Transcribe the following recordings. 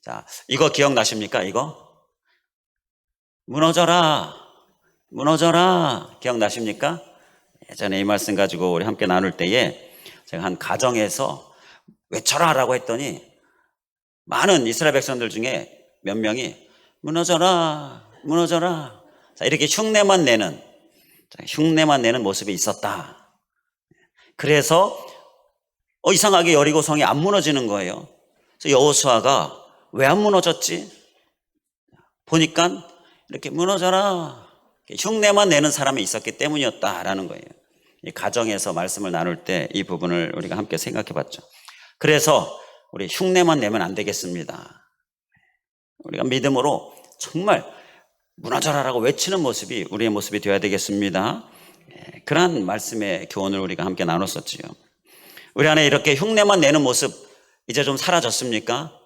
자, 이거 기억나십니까? 이거? 무너져라, 무너져라. 기억나십니까? 예전에 이 말씀 가지고 우리 함께 나눌 때에 제가 한 가정에서 외쳐라 라고 했더니 많은 이스라엘 백성들 중에 몇 명이 무너져라, 무너져라. 자, 이렇게 흉내만 내는 모습이 있었다. 그래서 이상하게 여리고 성이 안 무너지는 거예요. 그래서 여호수아가 왜 안 무너졌지? 보니까 이렇게 무너져라, 흉내만 내는 사람이 있었기 때문이었다라는 거예요. 이 가정에서 말씀을 나눌 때 이 부분을 우리가 함께 생각해 봤죠. 그래서 우리 흉내만 내면 안 되겠습니다. 우리가 믿음으로 정말 무너져라라고 외치는 모습이 우리의 모습이 되어야 되겠습니다. 그러한 말씀의 교훈을 우리가 함께 나눴었지요. 우리 안에 이렇게 흉내만 내는 모습 이제 좀 사라졌습니까?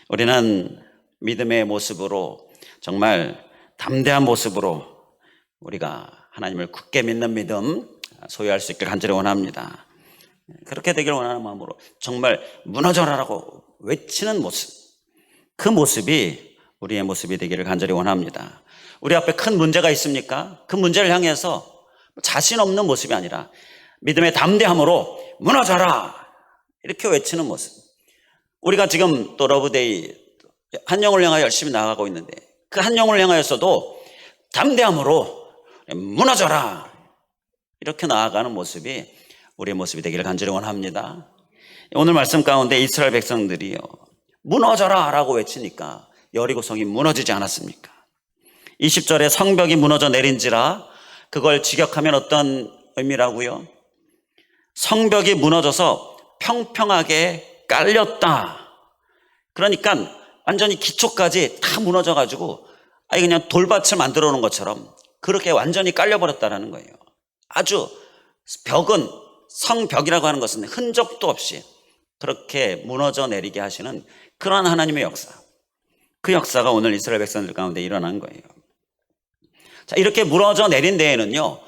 우리는 믿음의 모습으로 정말 담대한 모습으로 우리가 하나님을 굳게 믿는 믿음 소유할 수 있기를 간절히 원합니다. 그렇게 되기를 원하는 마음으로 정말 무너져라라고 외치는 모습, 그 모습이 우리의 모습이 되기를 간절히 원합니다. 우리 앞에 큰 문제가 있습니까? 그 문제를 향해서 자신 없는 모습이 아니라 믿음의 담대함으로 무너져라 이렇게 외치는 모습. 우리가 지금 또 러브데이 한 영혼을 향하여 열심히 나아가고 있는데 그 한 영혼을 향하여서도 담대함으로 무너져라 이렇게 나아가는 모습이 우리의 모습이 되기를 간절히 원합니다. 오늘 말씀 가운데 이스라엘 백성들이요 무너져라 라고 외치니까 여리고성이 무너지지 않았습니까? 20절에 성벽이 무너져 내린지라, 그걸 직역하면 어떤 의미라고요? 성벽이 무너져서 평평하게 깔렸다. 그러니까 완전히 기초까지 다 무너져가지고 그냥 돌밭을 만들어 놓은 것처럼 그렇게 완전히 깔려버렸다는 거예요. 아주 벽은, 성벽이라고 하는 것은 흔적도 없이 그렇게 무너져 내리게 하시는 그러한 하나님의 역사, 그 역사가 오늘 이스라엘 백성들 가운데 일어난 거예요. 자, 이렇게 무너져 내린 데에는요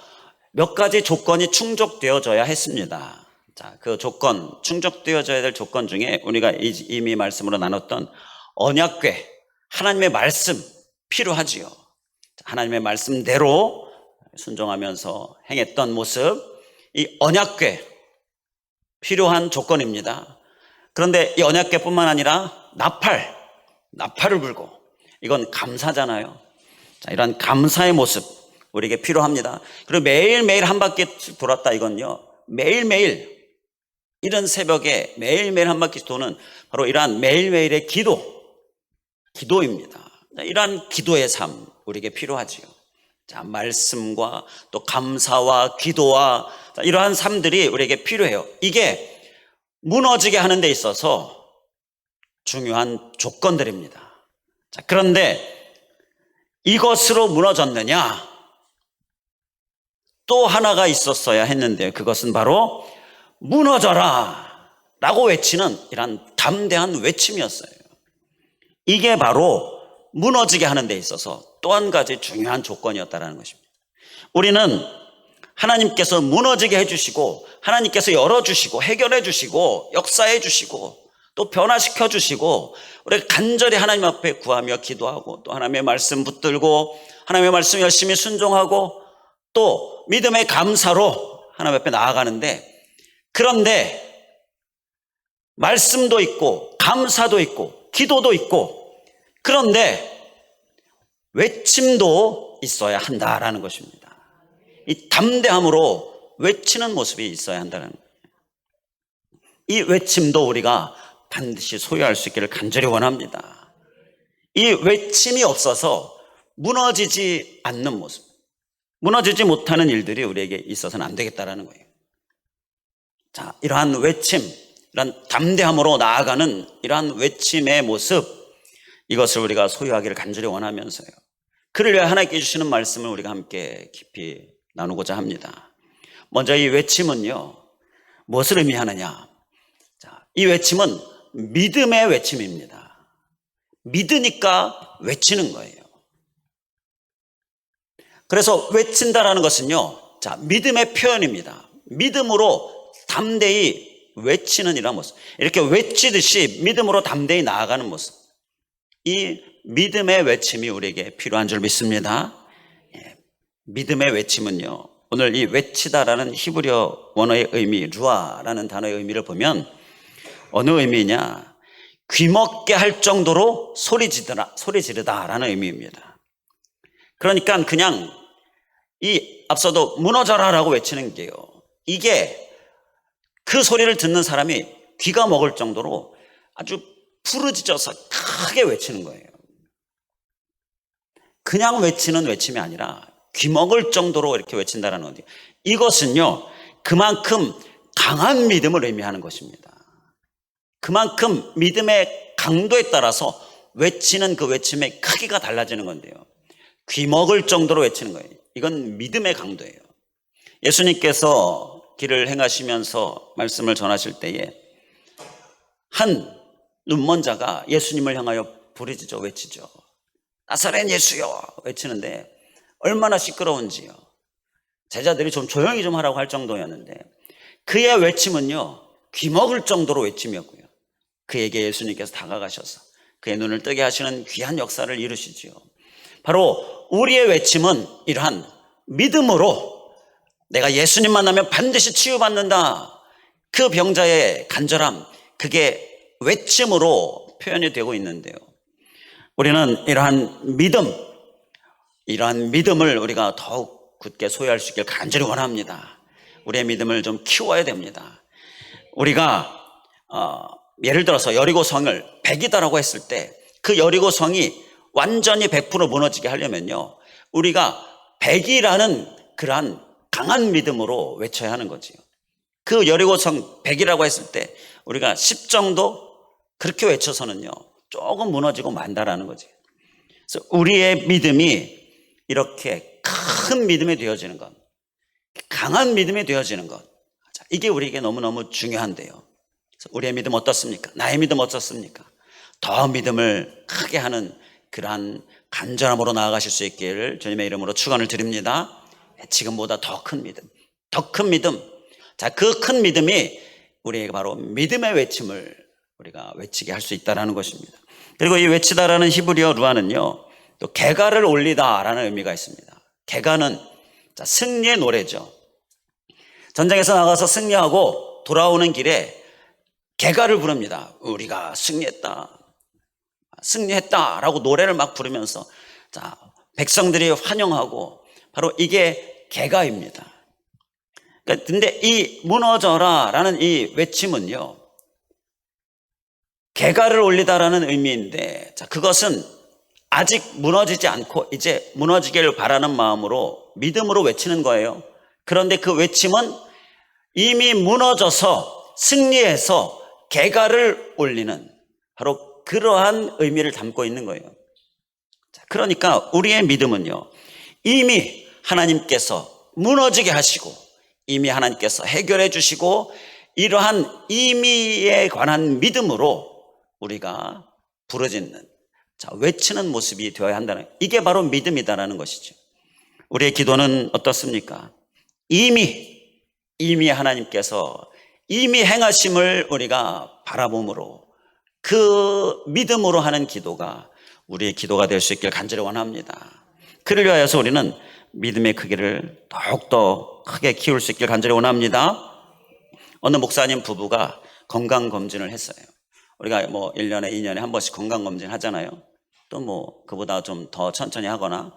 몇 가지 조건이 충족되어져야 했습니다. 자, 그 조건, 충족되어져야 될 조건 중에 우리가 이미 말씀으로 나눴던 언약궤, 하나님의 말씀 필요하지요. 하나님의 말씀대로 순종하면서 행했던 모습, 이 언약궤 필요한 조건입니다. 그런데 이 언약궤뿐만 아니라 나팔을 불고, 이건 감사잖아요. 자, 이런 감사의 모습 우리에게 필요합니다. 그리고 매일매일 한 바퀴 돌았다, 이건요 매일매일 이런 새벽에 매일매일 한 바퀴 도는 바로 이러한 매일매일의 기도입니다. 자, 이러한 기도의 삶 우리에게 필요하지요. 자, 말씀과 또 감사와 기도와 이러한 삶들이 우리에게 필요해요. 이게 무너지게 하는 데 있어서 중요한 조건들입니다. 자, 그런데 이것으로 무너졌느냐? 또 하나가 있었어야 했는데 그것은 바로 무너져라 라고 외치는 이런 담대한 외침이었어요. 이게 바로 무너지게 하는 데 있어서 또 한 가지 중요한 조건이었다는 것입니다. 우리는 하나님께서 무너지게 해주시고, 하나님께서 열어주시고, 해결해주시고, 역사해주시고, 또 변화시켜주시고, 우리가 간절히 하나님 앞에 구하며 기도하고, 또 하나님의 말씀 붙들고, 하나님의 말씀 열심히 순종하고, 또 믿음의 감사로 하나님 앞에 나아가는데, 그런데 말씀도 있고 감사도 있고 기도도 있고, 그런데 외침도 있어야 한다라는 것입니다. 이 담대함으로 외치는 모습이 있어야 한다는 거예요. 이 외침도 우리가 반드시 소유할 수 있기를 간절히 원합니다. 이 외침이 없어서 무너지지 않는 모습, 무너지지 못하는 일들이 우리에게 있어서는 안 되겠다라는 거예요. 자, 이러한 외침, 이러한 담대함으로 나아가는 이러한 외침의 모습, 이것을 우리가 소유하기를 간절히 원하면서요, 그를 위해 하나님께 주시는 말씀을 우리가 함께 깊이 나누고자 합니다. 먼저 이 외침은요 무엇을 의미하느냐? 자, 이 외침은 믿음의 외침입니다. 믿으니까 외치는 거예요. 그래서 외친다라는 것은요, 자, 믿음의 표현입니다. 믿음으로 담대히 외치는 이런 모습. 이렇게 외치듯이 믿음으로 담대히 나아가는 모습. 이 믿음의 외침이 우리에게 필요한 줄 믿습니다. 예, 믿음의 외침은요, 오늘 이 외치다라는 히브리어 원어의 의미, 루아라는 단어의 의미를 보면 어느 의미냐, 귀먹게 할 정도로 소리 지르다라는 의미입니다. 그러니까 그냥 이 앞서도 무너져라라고 외치는 게요, 이게 그 소리를 듣는 사람이 귀가 먹을 정도로 아주 부르짖어서 크게 외치는 거예요. 그냥 외치는 외침이 아니라 귀 먹을 정도로 이렇게 외친다는 거예요. 이것은요, 그만큼 강한 믿음을 의미하는 것입니다. 그만큼 믿음의 강도에 따라서 외치는 그 외침의 크기가 달라지는 건데요, 귀 먹을 정도로 외치는 거예요. 이건 믿음의 강도예요. 예수님께서 길을 행하시면서 말씀을 전하실 때에 한 눈먼 자가 예수님을 향하여 부르짖어 외치죠. 나사렛 예수여 외치는데 얼마나 시끄러운지요. 제자들이 좀 조용히 좀 하라고 할 정도였는데 그의 외침은요, 귀 먹을 정도로 외침이었고요. 그에게 예수님께서 다가가셔서 그의 눈을 뜨게 하시는 귀한 역사를 이루시지요. 바로 우리의 외침은 이러한 믿음으로 내가 예수님 만나면 반드시 치유받는다, 그 병자의 간절함, 그게 외침으로 표현이 되고 있는데요, 우리는 이러한 믿음을 우리가 더욱 굳게 소유할 수 있길 간절히 원합니다. 우리의 믿음을 좀 키워야 됩니다. 우리가 예를 들어서 여리고성을 100이다라고 했을 때 그 여리고성이 완전히 100% 무너지게 하려면요, 우리가 100이라는 그러한 강한 믿음으로 외쳐야 하는 거지요. 그 여리고성 100이라고 했을 때 우리가 10 정도 그렇게 외쳐서는요, 조금 무너지고 만다라는 거지. 그래서 우리의 믿음이 이렇게 큰 믿음이 되어지는 것, 강한 믿음이 되어지는 것, 이게 우리에게 너무너무 중요한데요. 그래서 우리의 믿음 어떻습니까? 나의 믿음 어떻습니까? 더 믿음을 크게 하는 그러한 간절함으로 나아가실 수 있기를 주님의 이름으로 축원을 드립니다. 지금보다 더 큰 믿음, 더 큰 믿음. 자, 그 큰 믿음이 우리에게 바로 믿음의 외침을 우리가 외치게 할 수 있다는 것입니다. 그리고 이 외치다라는 히브리어 루아는요, 또 개가를 올리다라는 의미가 있습니다. 개가는 승리의 노래죠. 전쟁에서 나가서 승리하고 돌아오는 길에 개가를 부릅니다. 우리가 승리했다라고 노래를 막 부르면서 백성들이 환영하고, 바로 이게 개가입니다. 근데 이 무너져라라는 이 외침은요, 개가를 올리다라는 의미인데, 그것은 아직 무너지지 않고 이제 무너지기를 바라는 마음으로 믿음으로 외치는 거예요. 그런데 그 외침은 이미 무너져서 승리해서 개가를 올리는 바로 그러한 의미를 담고 있는 거예요. 그러니까 우리의 믿음은요, 이미 하나님께서 무너지게 하시고 이미 하나님께서 해결해 주시고, 이러한 이미에 관한 믿음으로 우리가 부르짖는, 외치는 모습이 되어야 한다는, 이게 바로 믿음이다라는 것이죠. 우리의 기도는 어떻습니까? 이미 하나님께서 이미 행하심을 우리가 바라봄으로 그 믿음으로 하는 기도가 우리의 기도가 될 수 있길 간절히 원합니다. 그를 위하여서 우리는 믿음의 크기를 더욱더 크게 키울 수 있길 간절히 원합니다. 어느 목사님 부부가 건강검진을 했어요. 우리가 1년에 2년에 한 번씩 건강검진 하잖아요. 또 그보다 좀 더 천천히 하거나.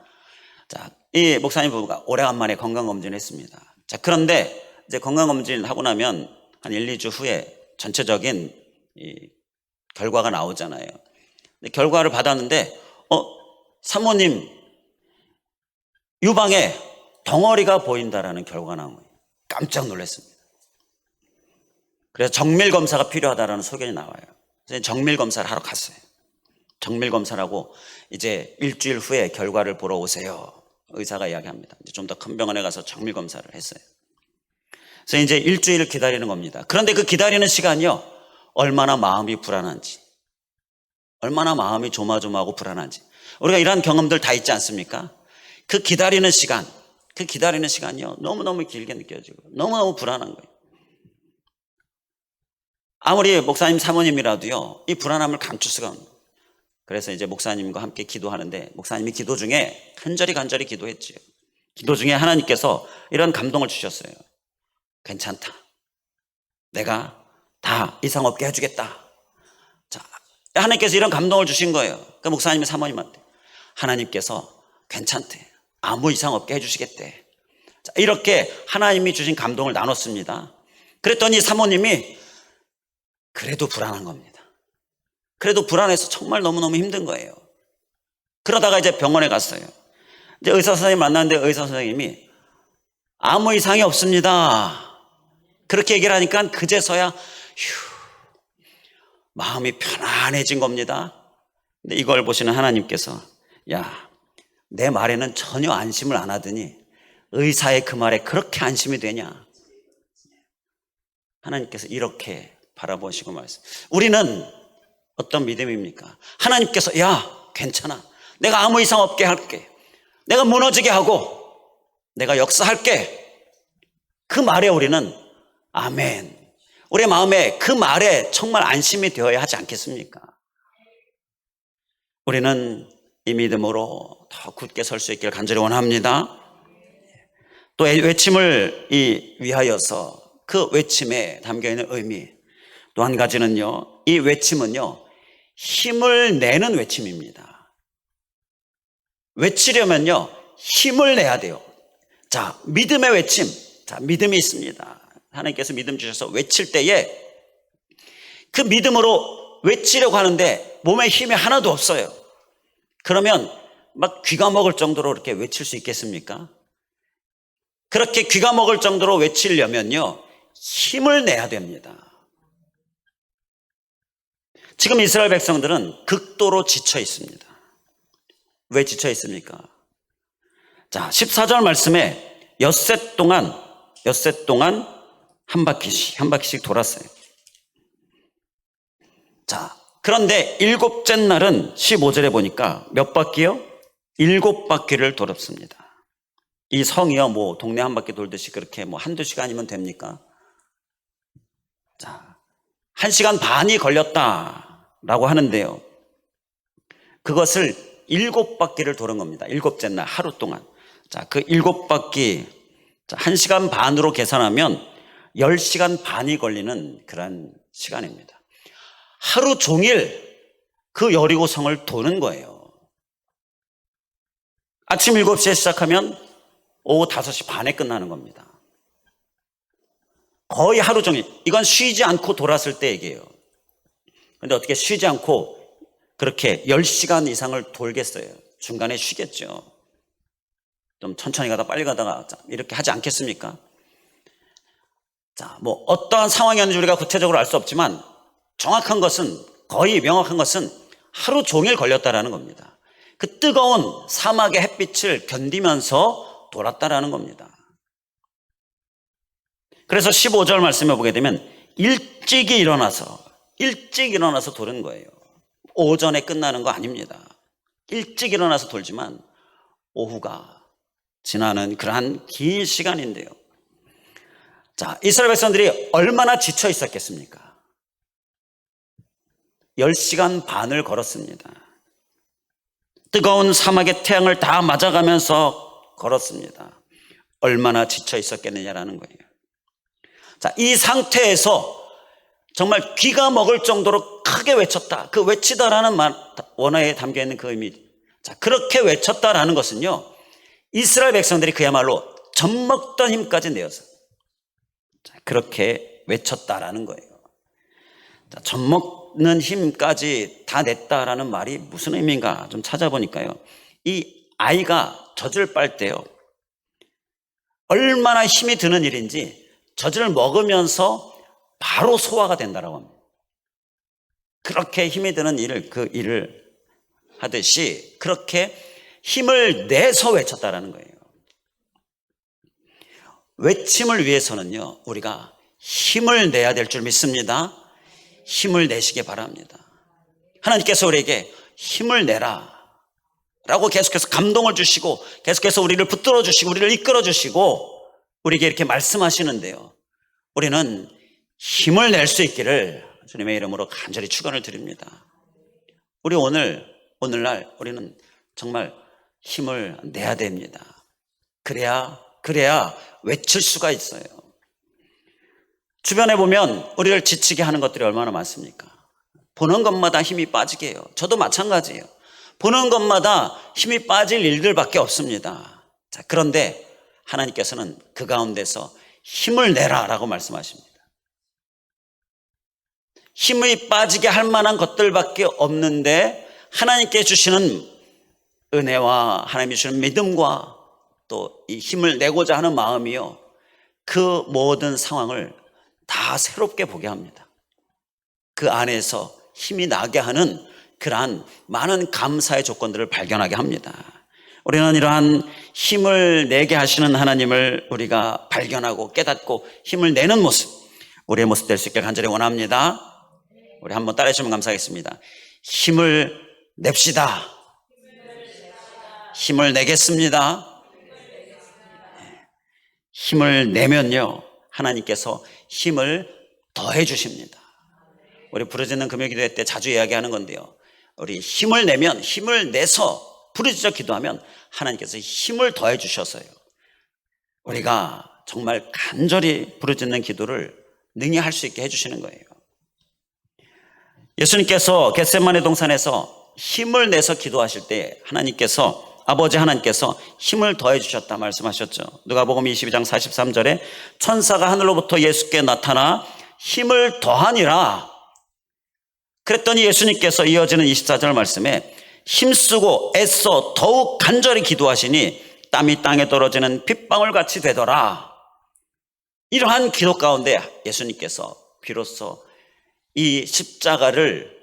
이 목사님 부부가 오래간만에 건강검진을 했습니다. 그런데 이제 건강검진 하고 나면 한 1, 2주 후에 전체적인 이 결과가 나오잖아요. 근데 결과를 받았는데, 사모님 유방에 덩어리가 보인다라는 결과가 나온 거예요. 깜짝 놀랐습니다. 그래서 정밀검사가 필요하다라는 소견이 나와요. 그래서 정밀검사를 하러 갔어요. 정밀검사라고 이제 일주일 후에 결과를 보러 오세요, 의사가 이야기합니다. 좀 더 큰 병원에 가서 정밀검사를 했어요. 그래서 이제 일주일을 기다리는 겁니다. 그런데 그 기다리는 시간이요, 얼마나 마음이 불안한지, 얼마나 마음이 조마조마하고 불안한지, 우리가 이러한 경험들 다 있지 않습니까? 그 기다리는 시간이요, 너무너무 길게 느껴지고 너무너무 불안한 거예요. 아무리 목사님 사모님이라도요, 이 불안함을 감출 수가 없는 거예요. 그래서 이제 목사님과 함께 기도하는데, 목사님이 기도 중에 간절히 기도했지요. 기도 중에 하나님께서 이런 감동을 주셨어요. 괜찮다. 내가 다 이상 없게 해주겠다. 자, 하나님께서 이런 감동을 주신 거예요. 그 목사님의 사모님한테. 하나님께서 괜찮대. 아무 이상 없게 해주시겠대. 자, 이렇게 하나님이 주신 감동을 나눴습니다. 그랬더니 사모님이 그래도 불안한 겁니다. 그래도 불안해서 정말 너무너무 힘든 거예요. 그러다가 이제 병원에 갔어요. 이제 의사 선생님 만났는데 의사 선생님이 아무 이상이 없습니다. 그렇게 얘기를 하니까 그제서야 마음이 편안해진 겁니다. 근데 이걸 보시는 하나님께서 야, 내 말에는 전혀 안심을 안 하더니 의사의 그 말에 그렇게 안심이 되냐? 하나님께서 이렇게 바라보시고 말씀. 우리는 어떤 믿음입니까? 하나님께서 야, 괜찮아. 내가 아무 이상 없게 할게. 내가 무너지게 하고 내가 역사할게. 그 말에 우리는 아멘. 우리의 마음에 그 말에 정말 안심이 되어야 하지 않겠습니까? 우리는 이 믿음으로 더 굳게 설 수 있기를 간절히 원합니다. 또 외침을 위하여서 그 외침에 담겨있는 의미 또 한 가지는요, 이 외침은요 힘을 내는 외침입니다. 외치려면요 힘을 내야 돼요. 자, 믿음의 외침. 자, 믿음이 있습니다. 하나님께서 믿음 주셔서 외칠 때에 그 믿음으로 외치려고 하는데 몸에 힘이 하나도 없어요. 그러면 막 귀가 먹을 정도로 이렇게 외칠 수 있겠습니까? 그렇게 귀가 먹을 정도로 외치려면요 힘을 내야 됩니다. 지금 이스라엘 백성들은 극도로 지쳐 있습니다. 왜 지쳐 있습니까? 자, 14절 말씀에 엿새 동안 한 바퀴씩 돌았어요. 자, 그런데 일곱째 날은 15절에 보니까 몇 바퀴요? 7바퀴를 돌았습니다. 이 성이요, 뭐 동네 한 바퀴 돌듯이 그렇게 뭐 한두 시간이면 됩니까? 자, 1시간 반이 걸렸다라고 하는데요. 그것을 7바퀴를 도는 겁니다. 일곱째 날 하루 동안. 자, 그 7바퀴 1시간 반으로 계산하면 10시간 반이 걸리는 그런 시간입니다. 하루 종일 그 여리고성을 도는 거예요. 아침 7시에 시작하면 오후 5시 반에 끝나는 겁니다. 거의 하루 종일. 이건 쉬지 않고 돌았을 때 얘기예요. 그런데 어떻게 쉬지 않고 그렇게 10시간 이상을 돌겠어요? 중간에 쉬겠죠. 좀 천천히 가다 빨리 가다가 이렇게 하지 않겠습니까? 자, 뭐 어떠한 상황이었는지 우리가 구체적으로 알 수 없지만 정확한 것은, 거의 명확한 것은 하루 종일 걸렸다라는 겁니다. 그 뜨거운 사막의 햇빛을 견디면서 돌았다라는 겁니다. 그래서 15절 말씀에 보게 되면 일찍 일어나서 도는 거예요. 오전에 끝나는 거 아닙니다. 일찍 일어나서 돌지만 오후가 지나는 그러한 긴 시간인데요. 자, 이스라엘 백성들이 얼마나 지쳐 있었겠습니까? 10시간 반을 걸었습니다. 뜨거운 사막의 태양을 다 맞아가면서 걸었습니다. 얼마나 지쳐 있었겠느냐라는 거예요. 자, 이 상태에서 정말 귀가 먹을 정도로 크게 외쳤다. 그 외치다라는 말, 원어에 담겨있는 그 의미. 자, 그렇게 외쳤다라는 것은요, 이스라엘 백성들이 그야말로 젖먹던 힘까지 내어서 그렇게 외쳤다라는 거예요. 자, 젖먹는 힘까지 다 냈다라는 말이 무슨 의미인가 좀 찾아보니까요, 이 아이가 젖을 빨 때요, 얼마나 힘이 드는 일인지 젖을 먹으면서 바로 소화가 된다라고 합니다. 그렇게 힘이 드는 그 일을 하듯이 그렇게 힘을 내서 외쳤다라는 거예요. 외침을 위해서는요, 우리가 힘을 내야 될 줄 믿습니다. 힘을 내시기 바랍니다. 하나님께서 우리에게 힘을 내라 라고 계속해서 감동을 주시고 계속해서 우리를 붙들어 주시고 우리를 이끌어 주시고 우리에게 이렇게 말씀하시는데요, 우리는 힘을 낼 수 있기를 주님의 이름으로 간절히 축원을 드립니다. 우리 오늘날 우리는 정말 힘을 내야 됩니다. 그래야 외칠 수가 있어요. 주변에 보면 우리를 지치게 하는 것들이 얼마나 많습니까? 보는 것마다 힘이 빠지게 해요. 저도 마찬가지예요. 보는 것마다 힘이 빠질 일들밖에 없습니다. 자, 그런데 하나님께서는 그 가운데서 힘을 내라라고 말씀하십니다. 힘이 빠지게 할 만한 것들밖에 없는데 하나님께 주시는 은혜와 하나님이 주시는 믿음과 또 이 힘을 내고자 하는 마음이요, 그 모든 상황을 다 새롭게 보게 합니다. 그 안에서 힘이 나게 하는 그러한 많은 감사의 조건들을 발견하게 합니다. 우리는 이러한 힘을 내게 하시는 하나님을 우리가 발견하고 깨닫고 힘을 내는 모습, 우리의 모습 될 수 있길 간절히 원합니다. 우리 한번 따라해 주시면 감사하겠습니다. 힘을 냅시다. 힘을 내겠습니다. 힘을 내면요, 하나님께서 힘을 더해 주십니다. 우리 부르짖는 금요기도회 때 자주 이야기하는 건데요, 우리 힘을 내면, 힘을 내서 부르짖어 기도하면 하나님께서 힘을 더해 주셔서요, 우리가 정말 간절히 부르짖는 기도를 능히 할 수 있게 해주시는 거예요. 예수님께서 겟세마네 동산에서 힘을 내서 기도하실 때 아버지 하나님께서 힘을 더해 주셨다 말씀하셨죠. 누가복음 22장 43절에 천사가 하늘로부터 예수께 나타나 힘을 더하니라 그랬더니 예수님께서 이어지는 24절 말씀에 힘쓰고 애써 더욱 간절히 기도하시니 땀이 땅에 떨어지는 핏방울같이 되더라. 이러한 기도 가운데 예수님께서 비로소 이 십자가를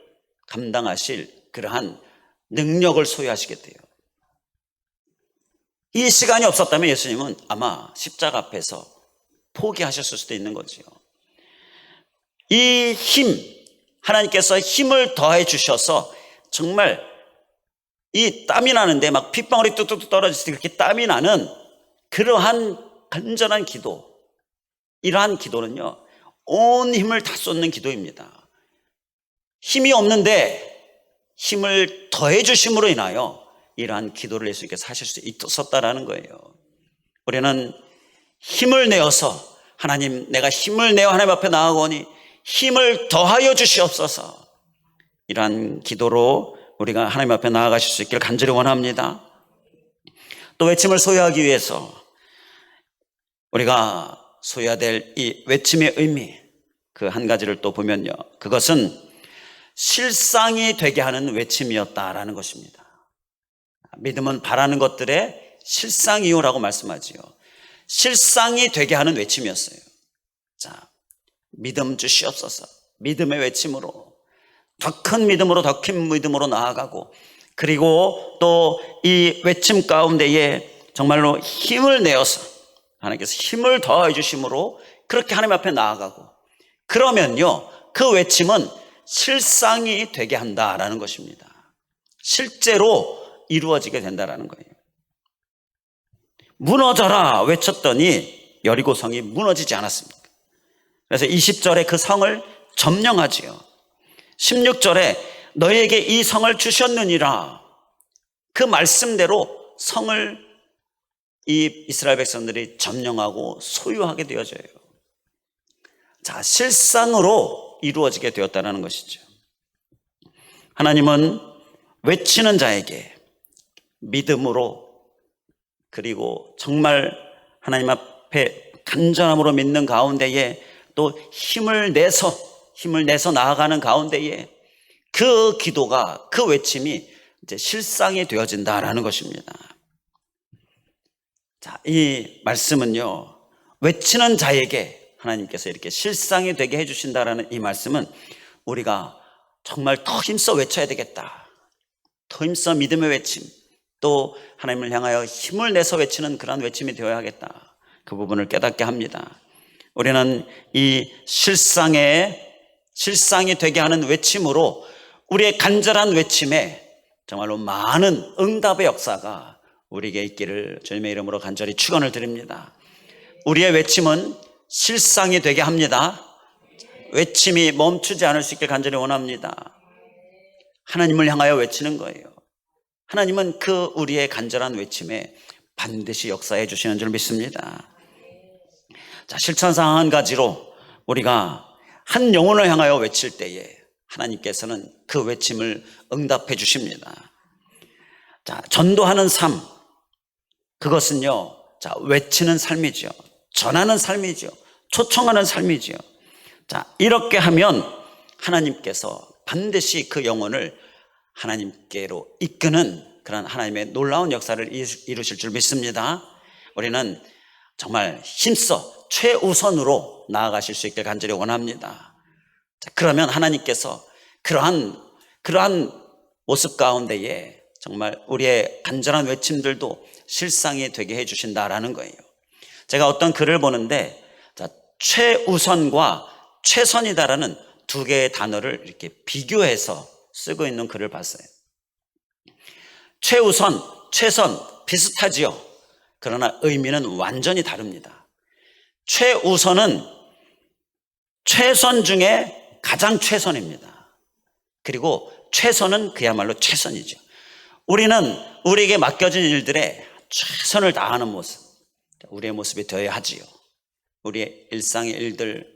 감당하실 그러한 능력을 소유하시게 돼요. 이 시간이 없었다면 예수님은 아마 십자가 앞에서 포기하셨을 수도 있는 거지요. 이 힘, 하나님께서 힘을 더해 주셔서 정말 이 땀이 나는데 막 핏방울이 뚝뚝 떨어질 때 그렇게 땀이 나는 그러한 간절한 기도, 이러한 기도는요, 온 힘을 다 쏟는 기도입니다. 힘이 없는데 힘을 더해 주심으로 인하여 이러한 기도를 예수님께서 하실 수 있었다라는 거예요. 우리는 힘을 내어서 하나님, 내가 힘을 내어 하나님 앞에 나아가오니 힘을 더하여 주시옵소서, 이러한 기도로 우리가 하나님 앞에 나아가실 수 있기를 간절히 원합니다. 또 외침을 소유하기 위해서 우리가 소유해야 될 이 외침의 의미, 그 한 가지를 또 보면요, 그것은 실상이 되게 하는 외침이었다라는 것입니다. 믿음은 바라는 것들의 실상이요라고 말씀하지요. 실상이 되게 하는 외침이었어요. 자, 믿음 주시옵소서. 믿음의 외침으로, 더 큰 믿음으로, 더 큰 믿음으로 나아가고, 그리고 또 이 외침 가운데에 정말로 힘을 내어서 하나님께서 힘을 더해 주심으로 그렇게 하나님 앞에 나아가고, 그러면요, 그 외침은 실상이 되게 한다라는 것입니다. 실제로 이루어지게 된다라는 거예요. 무너져라 외쳤더니 여리고성이 무너지지 않았습니까? 그래서 20절에 그 성을 점령하지요. 16절에 너희에게 이 성을 주셨느니라, 그 말씀대로 성을 이 이스라엘 백성들이 점령하고 소유하게 되어져요. 자, 실상으로 이루어지게 되었다는 것이죠. 하나님은 외치는 자에게 믿음으로, 그리고 정말 하나님 앞에 간절함으로 믿는 가운데에 또 힘을 내서 나아가는 가운데에 그 기도가, 그 외침이 이제 실상이 되어진다라는 것입니다. 자, 이 말씀은요, 외치는 자에게 하나님께서 이렇게 실상이 되게 해주신다라는 이 말씀은 우리가 정말 더 힘써 외쳐야 되겠다, 더 힘써 믿음의 외침, 또 하나님을 향하여 힘을 내서 외치는 그런 외침이 되어야겠다, 그 부분을 깨닫게 합니다. 우리는 이 실상이 되게 하는 외침으로 우리의 간절한 외침에 정말로 많은 응답의 역사가 우리에게 있기를 주님의 이름으로 간절히 축원을 드립니다. 우리의 외침은 실상이 되게 합니다. 외침이 멈추지 않을 수 있길 간절히 원합니다. 하나님을 향하여 외치는 거예요. 하나님은 그 우리의 간절한 외침에 반드시 역사해 주시는 줄 믿습니다. 자, 실천사항 한 가지로 우리가 한 영혼을 향하여 외칠 때에 하나님께서는 그 외침을 응답해 주십니다. 자, 전도하는 삶, 그것은요, 자, 외치는 삶이죠. 전하는 삶이죠. 초청하는 삶이죠. 자, 이렇게 하면 하나님께서 반드시 그 영혼을 하나님께로 이끄는 그런 하나님의 놀라운 역사를 이루실 줄 믿습니다. 우리는 정말 힘써 최우선으로 나아가실 수 있길 간절히 원합니다. 자, 그러면 하나님께서 그러한 모습 가운데에 정말 우리의 간절한 외침들도 실상이 되게 해주신다라는 거예요. 제가 어떤 글을 보는데, 자, 최우선과 최선이다라는 두 개의 단어를 이렇게 비교해서 쓰고 있는 글을 봤어요. 최우선, 최선 비슷하지요. 그러나 의미는 완전히 다릅니다. 최우선은 최선 중에 가장 최선입니다. 그리고 최선은 그야말로 최선이죠. 우리는 우리에게 맡겨진 일들에 최선을 다하는 모습, 우리의 모습이 되어야 하지요. 우리의 일상의 일들,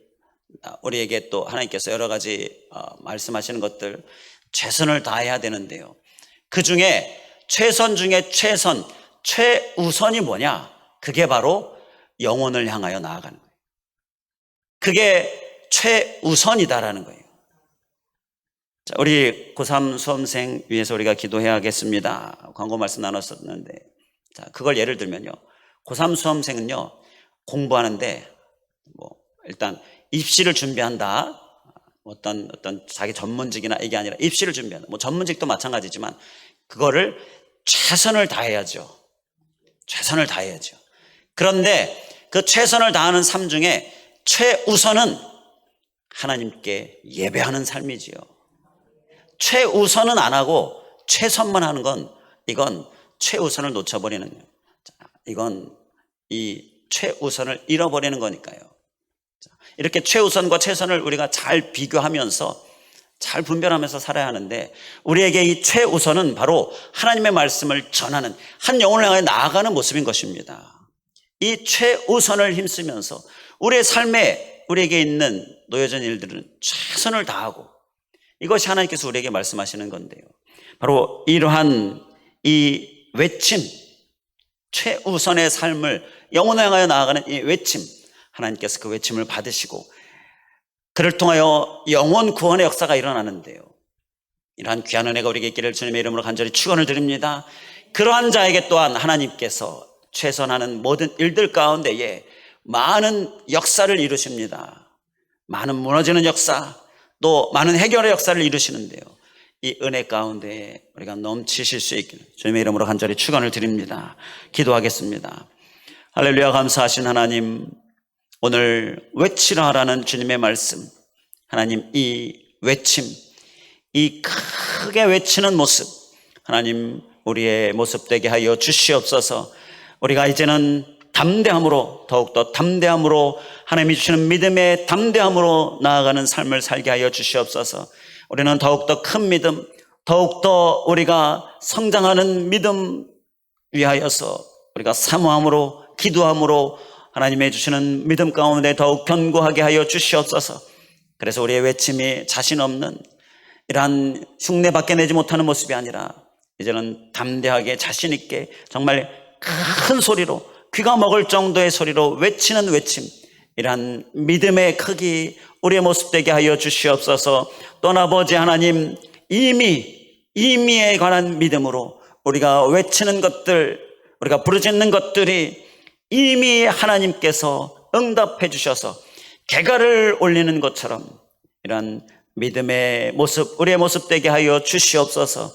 우리에게 또 하나님께서 여러 가지 말씀하시는 것들 최선을 다해야 되는데요, 그 중에 최선 중에 최선, 최우선이 뭐냐? 그게 바로 영혼을 향하여 나아가는 거예요. 그게 최우선이다라는 거예요. 자, 우리 고3 수험생 위해서 우리가 기도해야겠습니다. 광고 말씀 나눴었는데, 자, 그걸 예를 들면요, 고3 수험생은요, 공부하는데 일단 입시를 준비한다. 어떤 자기 전문직이나 이게 아니라 입시를 준비한다. 전문직도 마찬가지지만 그거를 최선을 다해야죠. 최선을 다해야죠. 그런데 그 최선을 다하는 삶 중에 최우선은 하나님께 예배하는 삶이지요. 최우선은 안 하고 최선만 하는 건, 이건 최우선을 놓쳐버리는 거예요. 이건 이 최우선을 잃어버리는 거니까요. 이렇게 최우선과 최선을 우리가 잘 비교하면서 잘 분별하면서 살아야 하는데, 우리에게 이 최우선은 바로 하나님의 말씀을 전하는, 한 영혼을 향해 나아가는 모습인 것입니다. 이 최우선을 힘쓰면서 우리의 삶에 우리에게 있는 놓여진 일들은 최선을 다하고, 이것이 하나님께서 우리에게 말씀하시는 건데요, 바로 이러한 이 외침, 최우선의 삶을 영혼을 향하여 나아가는 이 외침, 하나님께서 그 외침을 받으시고 그를 통하여 영혼 구원의 역사가 일어나는데요, 이러한 귀한 은혜가 우리에게 있기를 주님의 이름으로 간절히 축원을 드립니다. 그러한 자에게 또한 하나님께서 최선하는 모든 일들 가운데에 많은 역사를 이루십니다. 많은 무너지는 역사, 또 많은 해결의 역사를 이루시는데요, 이 은혜 가운데 우리가 넘치실 수 있기를 주님의 이름으로 간절히 축원을 드립니다. 기도하겠습니다. 할렐루야. 감사하신 하나님, 오늘 외치라 하라는 주님의 말씀, 하나님, 이 외침, 이 크게 외치는 모습, 하나님 우리의 모습 되게 하여 주시옵소서. 우리가 이제는 담대함으로, 더욱더 담대함으로, 하나님이 주시는 믿음의 담대함으로 나아가는 삶을 살게 하여 주시옵소서. 우리는 더욱더 큰 믿음, 더욱더 우리가 성장하는 믿음 위하여서 우리가 사모함으로, 기도함으로 하나님의 주시는 믿음 가운데 더욱 견고하게 하여 주시옵소서. 그래서 우리의 외침이 자신 없는 이러한 흉내밖에 내지 못하는 모습이 아니라 이제는 담대하게 자신 있게 정말 큰 소리로, 귀가 먹을 정도의 소리로 외치는 외침, 이러한 믿음의 크기 우리의 모습 되게 하여 주시옵소서. 또 아버지 하나님, 이미에 관한 믿음으로 우리가 외치는 것들, 우리가 부르짖는 것들이 이미 하나님께서 응답해 주셔서 개가를 올리는 것처럼 이런 믿음의 모습, 우리의 모습 되게 하여 주시옵소서.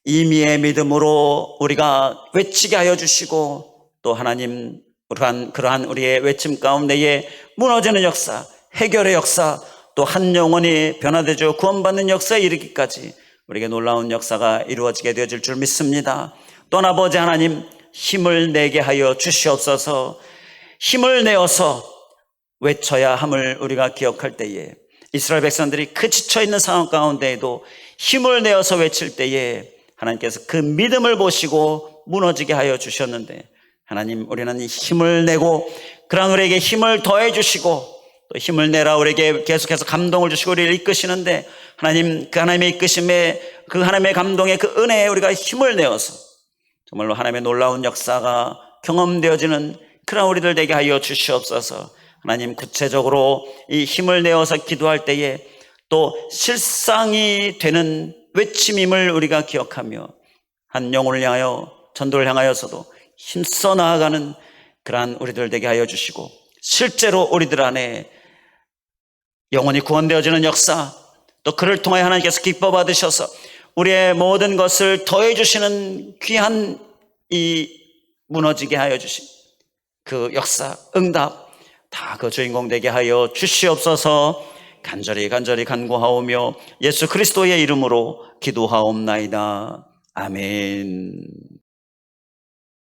이미의 믿음으로 우리가 외치게 하여 주시고, 또 하나님 그러한 우리의 외침 가운데에 무너지는 역사, 해결의 역사, 또 한 영혼이 변화되어 구원받는 역사에 이르기까지 우리에게 놀라운 역사가 이루어지게 되어질 줄 믿습니다. 또 아버지 하나님, 힘을 내게 하여 주시옵소서. 힘을 내어서 외쳐야 함을 우리가 기억할 때에, 이스라엘 백성들이 그 지쳐있는 상황 가운데에도 힘을 내어서 외칠 때에 하나님께서 그 믿음을 보시고 무너지게 하여 주셨는데, 하나님, 우리는 힘을 내고 그런 우리에게 힘을 더해 주시고 또 힘을 내라 우리에게 계속해서 감동을 주시고 우리를 이끄시는데, 하나님, 그 하나님의 이끄심에, 그 하나님의 감동에, 그 은혜에 우리가 힘을 내어서 정말로 하나님의 놀라운 역사가 경험되어지는 그런 우리들 되게 하여 주시옵소서. 하나님, 구체적으로 이 힘을 내어서 기도할 때에 또 실상이 되는 외침임을 우리가 기억하며 한 영혼을 향하여, 전도를 향하여서도 힘써 나아가는 그러한 우리들 되게 하여 주시고, 실제로 우리들 안에 영혼이 구원되어지는 역사, 또 그를 통하여 하나님께서 기뻐 받으셔서 우리의 모든 것을 더해 주시는 귀한 이 무너지게 하여 주신 그 역사, 응답 다 그 주인공 되게 하여 주시옵소서. 간절히 간구하오며 예수 그리스도의 이름으로 기도하옵나이다. 아멘.